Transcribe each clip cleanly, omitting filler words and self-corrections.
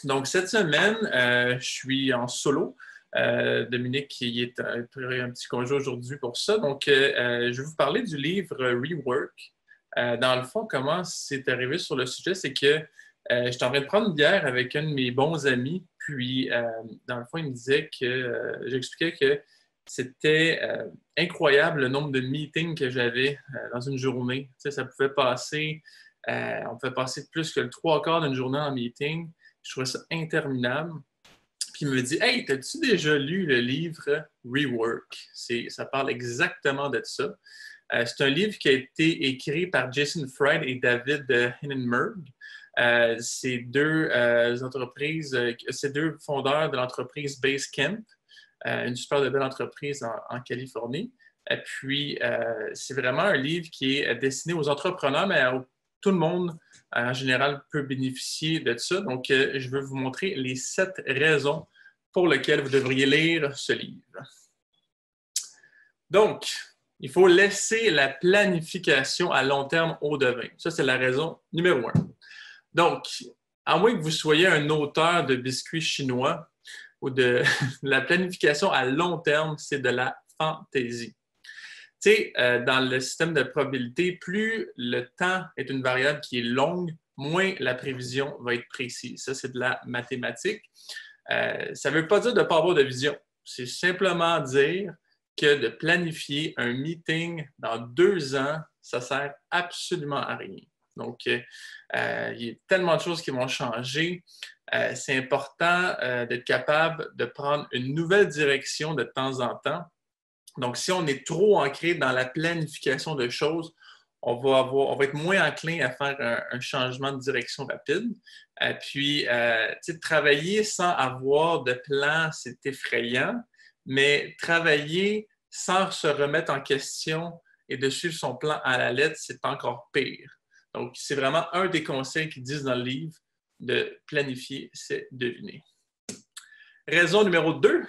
Donc, cette semaine, je suis en solo. Dominique qui est un petit congé aujourd'hui pour ça. Donc, je vais vous parler du livre Rework. Dans le fond, comment c'est arrivé sur le sujet, c'est que j'étais en train de prendre une bière avec un de mes bons amis. Puis, dans le fond, il me disait que j'expliquais que c'était incroyable le nombre de meetings que j'avais dans une journée. Tu sais, ça pouvait passer, on pouvait passer plus que le trois quarts d'une journée en meeting. Je trouvais ça interminable. Puis il me dit, Hey, t'as-tu déjà lu le livre Rework? Ça parle exactement de ça. C'est un livre qui a été écrit par Jason Fried et David Hindenburg. C'est deux c'est deux fondeurs de l'entreprise Basecamp, une super belle entreprise en Californie. Et puis, c'est vraiment un livre qui est destiné aux entrepreneurs, mais tout le monde, en général, peut bénéficier de ça. Donc, je veux vous montrer les 7 raisons pour lesquelles vous devriez lire ce livre. Donc, il faut laisser la planification à long terme au devin. Ça, c'est la raison numéro 1. Donc, à moins que vous soyez un auteur de biscuits chinois ou de la planification à long terme, c'est de la fantaisie. Tu sais, dans le système de probabilité, plus le temps est une variable qui est longue, moins la prévision va être précise. Ça, c'est de la mathématique. Ça ne veut pas dire de ne pas avoir de vision. C'est simplement dire que de planifier un meeting dans 2 ans, ça ne sert absolument à rien. Donc, il y a tellement de choses qui vont changer. C'est important d'être capable de prendre une nouvelle direction de temps en temps. Donc, si on est trop ancré dans la planification de choses, on va être moins enclin à faire un changement de direction rapide. Puis, travailler sans avoir de plan, c'est effrayant, mais travailler sans se remettre en question et de suivre son plan à la lettre, c'est encore pire. Donc, c'est vraiment un des conseils qu'ils disent dans le livre, de planifier, c'est deviner. Raison numéro 2.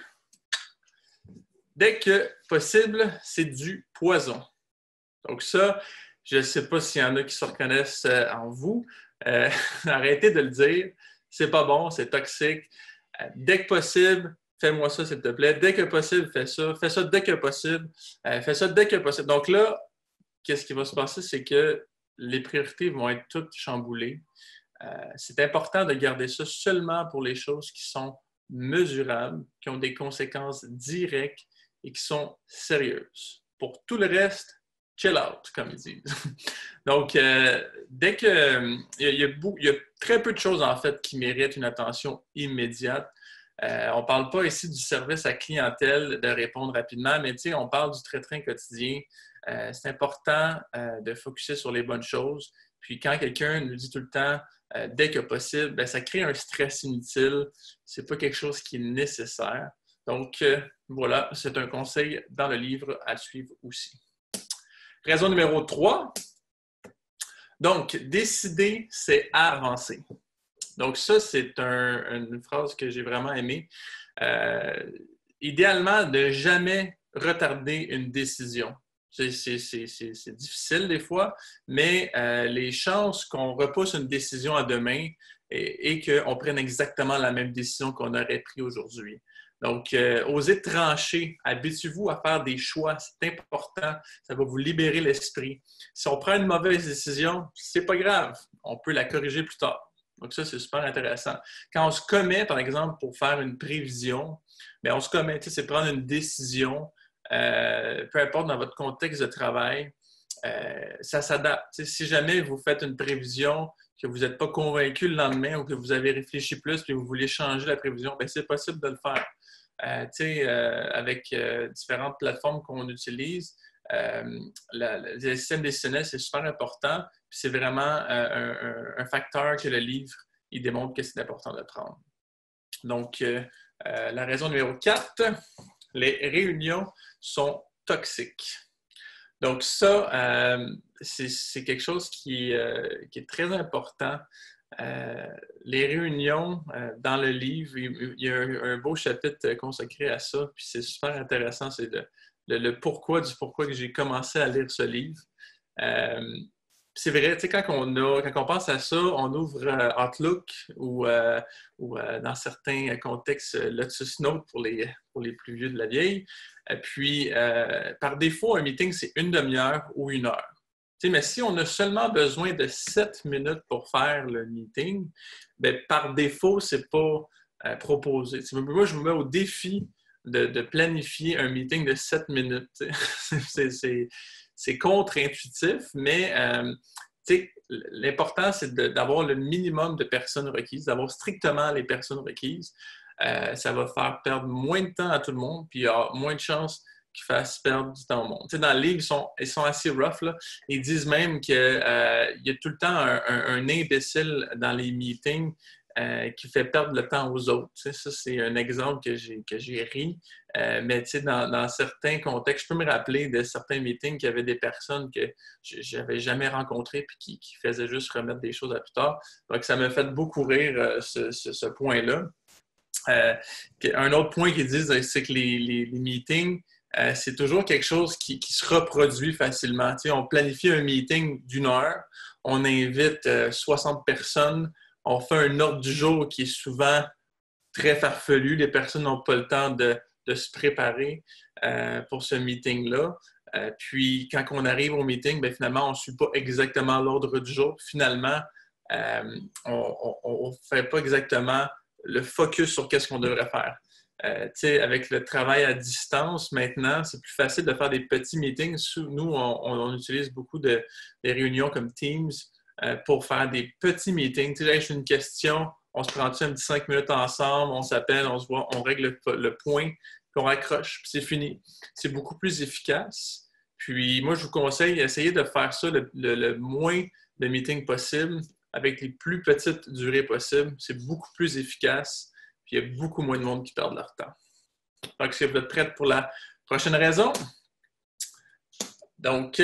Dès que possible, c'est du poison. Donc ça, je ne sais pas s'il y en a qui se reconnaissent en vous. Arrêtez de le dire. C'est pas bon, c'est toxique. Dès que possible, fais-moi ça, s'il te plaît. Dès que possible, fais ça. Fais ça dès que possible. Fais ça dès que possible. Donc là, qu'est-ce qui va se passer? C'est que les priorités vont être toutes chamboulées. C'est important de garder ça seulement pour les choses qui sont mesurables, qui ont des conséquences directes et qui sont sérieuses. Pour tout le reste, chill out, comme ils disent. Donc, dès que... il y a très peu de choses, en fait, qui méritent une attention immédiate. On ne parle pas ici du service à clientèle, de répondre rapidement, mais on parle du train-train quotidien. C'est important de focusser sur les bonnes choses. Puis quand quelqu'un nous dit tout le temps dès que possible, bien, ça crée un stress inutile. Ce n'est pas quelque chose qui est nécessaire. Donc, voilà, c'est un conseil dans le livre à suivre aussi. Raison numéro 3. Donc, décider, c'est avancer. Donc, ça, c'est une phrase que j'ai vraiment aimée. Idéalement, ne jamais retarder une décision. C'est difficile des fois, mais les chances qu'on repousse une décision à demain et qu'on prenne exactement la même décision qu'on aurait prise aujourd'hui. Donc, osez trancher, habituez-vous à faire des choix, c'est important, ça va vous libérer l'esprit. Si on prend une mauvaise décision, c'est pas grave, on peut la corriger plus tard. Donc ça, c'est super intéressant. Quand on se commet, par exemple, pour faire une prévision, bien, on se commet, c'est prendre une décision, peu importe dans votre contexte de travail, ça s'adapte. Si jamais vous faites une prévision que vous n'êtes pas convaincu le lendemain ou que vous avez réfléchi plus et vous voulez changer la prévision, bien, c'est possible de le faire. Avec différentes plateformes qu'on utilise, le système décisionnel, c'est super important. C'est vraiment un facteur que le livre il démontre que c'est important de prendre. Donc, la raison numéro 4, les réunions sont toxiques. Donc, ça, c'est quelque chose qui est très important. Les réunions dans le livre, il y a un beau chapitre consacré à ça, puis c'est super intéressant, c'est le pourquoi du pourquoi que j'ai commencé à lire ce livre. c'est vrai, tu sais, quand on pense à ça, on ouvre Outlook ou dans certains contextes, Lotus Note pour les plus vieux de la vieille. Puis, par défaut, un meeting, c'est une demi-heure ou une heure. Tu sais, mais si on a seulement besoin de 7 minutes pour faire le meeting, bien, par défaut, c'est pas proposé. Moi, je me mets au défi de planifier un meeting de 7 minutes. C'est contre-intuitif, mais l'important, c'est d'avoir le minimum de personnes requises, d'avoir strictement les personnes requises. Ça va faire perdre moins de temps à tout le monde, puis il y a moins de chances qu'ils fassent perdre du temps au monde. T'sais, dans le livre, ils sont assez rough. Là. Ils disent même qu'il y a tout le temps un imbécile dans les meetings qui fait perdre le temps aux autres. T'sais, ça, c'est un exemple que j'ai ri. Mais dans certains contextes, je peux me rappeler de certains meetings qu'il y avait des personnes que je n'avais jamais rencontrées et qui faisaient juste remettre des choses à plus tard. Donc, ça m'a fait beaucoup rire ce point-là. Un autre point qu'ils disent, c'est que les meetings, c'est toujours quelque chose qui se reproduit facilement. Tu sais, on planifie un meeting d'une heure, on invite 60 personnes, on fait un ordre du jour qui est souvent très farfelu. Les personnes n'ont pas le temps de se préparer pour ce meeting-là. Puis, quand on arrive au meeting, bien, finalement, on ne suit pas exactement l'ordre du jour. Finalement, on ne fait pas exactement le focus sur qu'est-ce qu'on devrait faire. Avec le travail à distance, maintenant, c'est plus facile de faire des petits meetings. Nous, on utilise beaucoup des réunions comme Teams pour faire des petits meetings. Tu sais, j'ai une question, on se prend un petit 5 minutes ensemble, on s'appelle, on se voit, on règle le point, puis on raccroche, puis c'est fini. C'est beaucoup plus efficace. Puis moi, je vous conseille d'essayer de faire ça le moins de meetings possible, avec les plus petites durées possibles. C'est beaucoup plus efficace. Puis il y a beaucoup moins de monde qui perd leur temps. Donc, est-ce que vous êtes prêts pour la prochaine raison? Donc,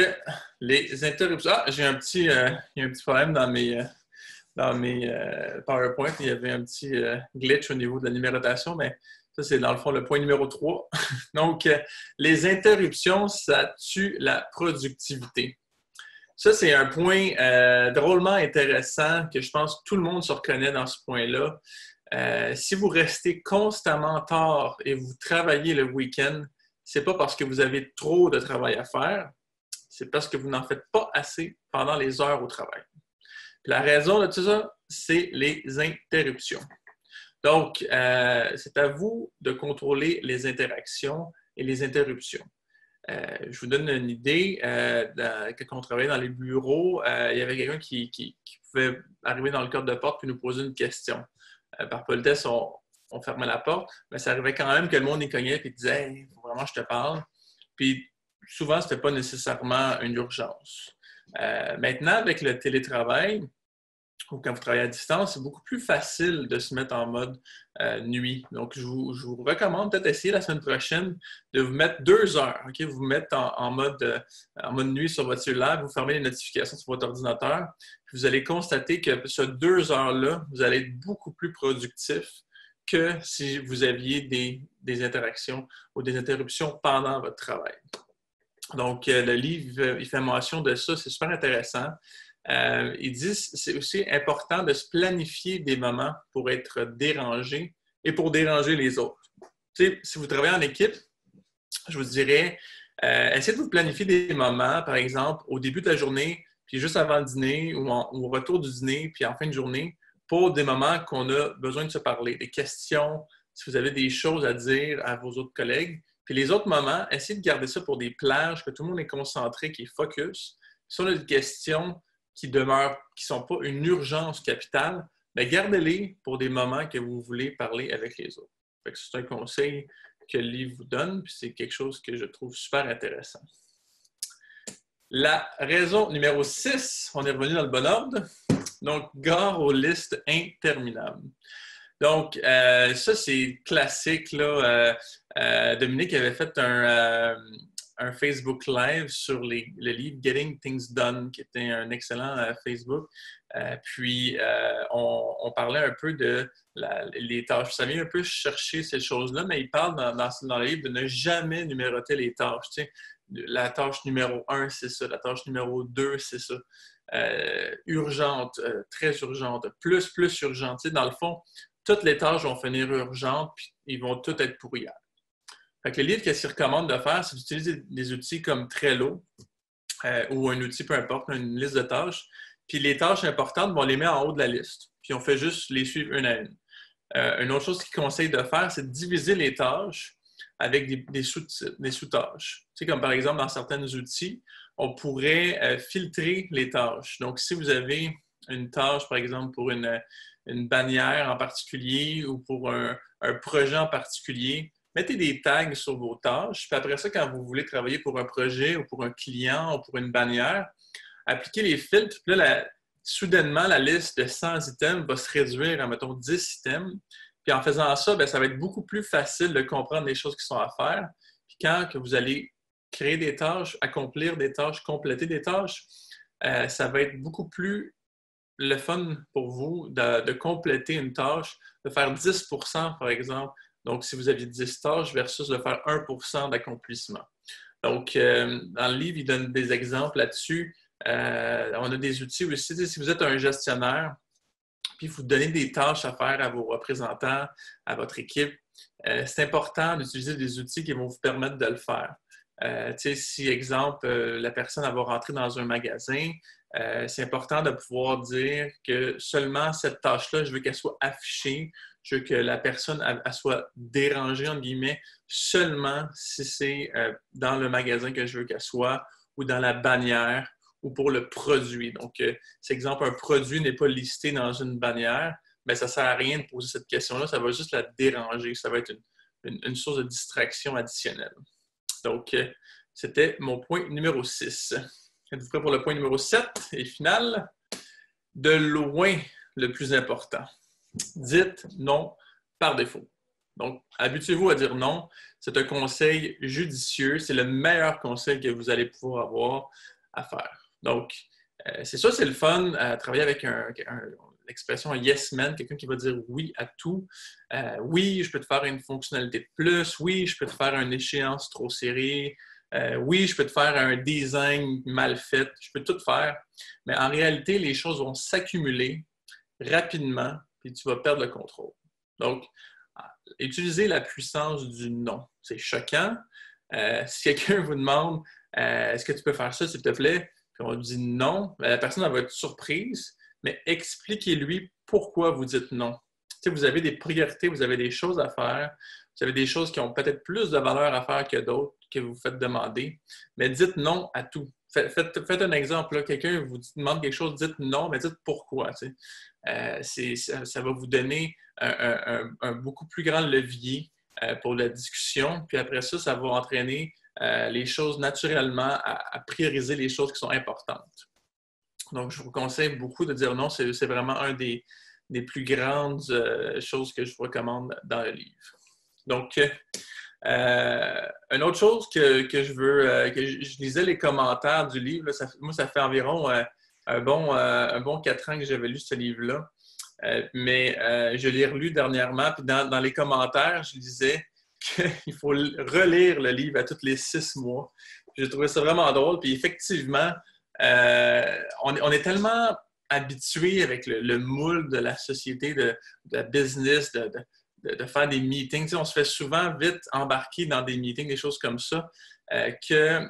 les interruptions. Ah, il y a un petit problème dans mes PowerPoint. Il y avait un petit glitch au niveau de la numérotation, mais ça, c'est dans le fond le point numéro 3. Donc, les interruptions, ça tue la productivité. Ça, c'est un point drôlement intéressant que je pense que tout le monde se reconnaît dans ce point-là. Si vous restez constamment tard et vous travaillez le week-end, c'est pas parce que vous avez trop de travail à faire, c'est parce que vous n'en faites pas assez pendant les heures au travail. Puis la raison de tout ça, c'est les interruptions. Donc, c'est à vous de contrôler les interactions et les interruptions. Je vous donne une idée. Quand on travaillait dans les bureaux, il y avait quelqu'un qui pouvait arriver dans le cadre de porte et nous poser une question. Par politesse, on fermait la porte, mais ça arrivait quand même que le monde y cognait et disait hey, « faut vraiment que je te parle ». Puis souvent, ce n'était pas nécessairement une urgence. Maintenant, avec le télétravail, ou quand vous travaillez à distance, c'est beaucoup plus facile de se mettre en mode nuit. Donc, je vous recommande peut-être essayer la semaine prochaine de vous mettre 2 heures. Okay? Vous vous mettez en mode nuit sur votre cellulaire, vous fermez les notifications sur votre ordinateur, puis vous allez constater que ce 2 heures-là, vous allez être beaucoup plus productif que si vous aviez des interactions ou des interruptions pendant votre travail. Donc, le livre, il fait mention de ça, c'est super intéressant. Ils disent que c'est aussi important de se planifier des moments pour être dérangé et pour déranger les autres. Tu sais, si vous travaillez en équipe, je vous dirais, essayez de vous planifier des moments, par exemple, au début de la journée, puis juste avant le dîner ou au retour du dîner, puis en fin de journée, pour des moments qu'on a besoin de se parler, des questions, si vous avez des choses à dire à vos autres collègues. Puis les autres moments, essayez de garder ça pour des plages, que tout le monde est concentré, qui est focus. Si on a des questions qui demeurent, qui ne sont pas une urgence capitale, bien, gardez-les pour des moments que vous voulez parler avec les autres. Fait que c'est un conseil que le livre vous donne, puis c'est quelque chose que je trouve super intéressant. La raison numéro 6, on est revenu dans le bon ordre, donc gare aux listes interminables. Donc, ça, c'est classique, là. Dominique avait fait un Facebook Live sur le livre Getting Things Done, qui était un excellent Facebook. Puis, on parlait un peu de les tâches. Ça vient un peu chercher ces choses-là, mais il parle dans le livre de ne jamais numéroter les tâches. Tu sais, la tâche numéro 1, c'est ça. La tâche numéro 2, c'est ça. urgente, très urgente, plus urgente. Tu sais, dans le fond, toutes les tâches vont finir urgentes, puis ils vont toutes être pourrières. Fait que le livre, qu'est-ce qu'il recommande de faire, c'est d'utiliser des outils comme Trello ou un outil, peu importe, une liste de tâches. Puis les tâches importantes, on les met en haut de la liste. Puis on fait juste les suivre une à une. Une autre chose qu'il conseille de faire, c'est de diviser les tâches avec des sous-tâches. Tu sais, comme par exemple, dans certains outils, on pourrait filtrer les tâches. Donc, si vous avez une tâche, par exemple, pour une bannière en particulier ou pour un projet en particulier, mettez des tags sur vos tâches. Puis après ça, quand vous voulez travailler pour un projet ou pour un client ou pour une bannière, appliquez les filtres. Puis là, soudainement, la liste de 100 items va se réduire à, mettons, 10 items. Puis en faisant ça, bien, ça va être beaucoup plus facile de comprendre les choses qui sont à faire. Puis quand que vous allez créer des tâches, accomplir des tâches, compléter des tâches, ça va être beaucoup plus le fun pour vous de compléter une tâche, de faire 10% par exemple. Donc, si vous aviez 10 tâches versus de faire 1% d'accomplissement. Donc, dans le livre, il donne des exemples là-dessus. On a des outils aussi. Si vous êtes un gestionnaire, puis vous donnez des tâches à faire à vos représentants, à votre équipe, c'est important d'utiliser des outils qui vont vous permettre de le faire. Si, exemple, la personne va rentrer dans un magasin, c'est important de pouvoir dire que seulement cette tâche-là, je veux qu'elle soit affichée, je veux que la personne elle soit dérangée, entre guillemets, seulement si c'est dans le magasin que je veux qu'elle soit ou dans la bannière ou pour le produit. Donc, c'est exemple, un produit n'est pas listé dans une bannière, mais ça ne sert à rien de poser cette question-là, ça va juste la déranger, ça va être une source de distraction additionnelle. Donc, c'était mon point numéro 6. Êtes-vous prêt pour le point numéro 7 et final? De loin, le plus important. Dites non par défaut. Donc, habituez-vous à dire non. C'est un conseil judicieux. C'est le meilleur conseil que vous allez pouvoir avoir à faire. Donc, c'est ça, c'est le fun à travailler avec l'expression yes man, quelqu'un qui va dire oui à tout. Oui, je peux te faire une fonctionnalité de plus. Oui, je peux te faire une échéance trop serrée. Oui, je peux te faire un design mal fait. Je peux tout faire. Mais en réalité, les choses vont s'accumuler rapidement, puis tu vas perdre le contrôle. Donc, utilisez la puissance du non. C'est choquant. Si quelqu'un vous demande est-ce que tu peux faire ça, s'il te plaît? Puis on dit non, la personne va être surprise, mais expliquez-lui pourquoi vous dites non. Tu sais, vous avez des priorités, vous avez des choses à faire, vous avez des choses qui ont peut-être plus de valeur à faire que d'autres que vous faites demander, mais dites non à tout. Faites un exemple, là. Quelqu'un vous demande quelque chose, dites non, mais dites pourquoi. Tu sais. Ça va vous donner un beaucoup plus grand levier pour la discussion, puis après ça, ça va entraîner les choses naturellement à prioriser les choses qui sont importantes. Donc, je vous conseille beaucoup de dire non. C'est vraiment un des plus grandes choses que je vous recommande dans le livre. Donc, une autre chose que je veux, que je lisais les commentaires du livre, là, moi, ça fait environ un bon 4 ans que j'avais lu ce livre-là. Mais je l'ai relu dernièrement, puis dans les commentaires, je lisais qu'il faut relire le livre à tous les 6 mois. J'ai trouvé ça vraiment drôle. Puis effectivement, on est tellement habitué avec le moule de la société, de la business, de faire des meetings. Tu sais, on se fait souvent vite embarquer dans des meetings, des choses comme ça, que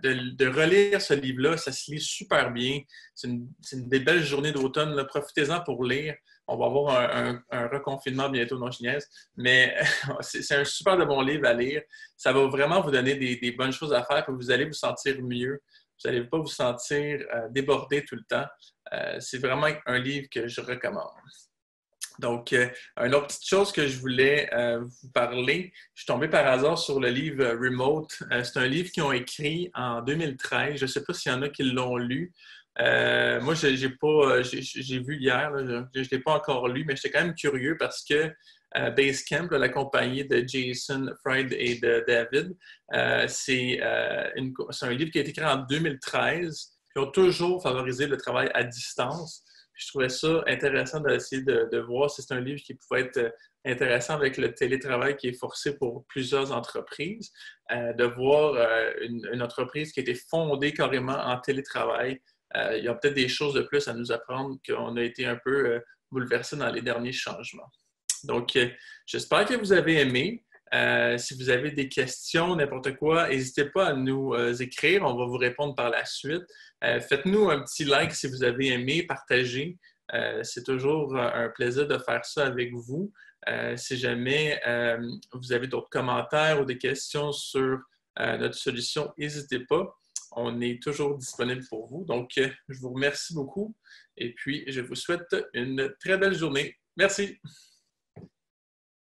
de relire ce livre-là, ça se lit super bien. C'est une des belles journées d'automne. Profitez-en pour lire. On va avoir un reconfinement bientôt, non, je niaise. Mais c'est un super de bon livre à lire. Ça va vraiment vous donner des bonnes choses à faire, puis vous allez vous sentir mieux. Vous n'allez pas vous sentir débordé tout le temps. C'est vraiment un livre que je recommande. Donc, une autre petite chose que je voulais vous parler, je suis tombé par hasard sur le livre Remote. C'est un livre qu'ils ont écrit en 2013. Je ne sais pas s'il y en a qui l'ont lu. Moi, j'ai vu hier, là, je ne l'ai pas encore lu, mais j'étais quand même curieux parce que Basecamp, la compagnie de Jason Fried et de David, c'est un livre qui a été écrit en 2013. Ils ont toujours favorisé le travail à distance. Puis je trouvais ça intéressant d'essayer de voir si c'est un livre qui pouvait être intéressant avec le télétravail qui est forcé pour plusieurs entreprises, de voir une entreprise qui a été fondée carrément en télétravail il y a peut-être des choses de plus à nous apprendre qu'on a été un peu bouleversé dans les derniers changements. Donc, j'espère que vous avez aimé. Si vous avez des questions, n'importe quoi, n'hésitez pas à nous écrire. On va vous répondre par la suite. Faites-nous un petit like si vous avez aimé, partagez. C'est toujours un plaisir de faire ça avec vous. Si jamais vous avez d'autres commentaires ou des questions sur notre solution, n'hésitez pas. On est toujours disponible pour vous. Donc, je vous remercie beaucoup et puis je vous souhaite une très belle journée. Merci.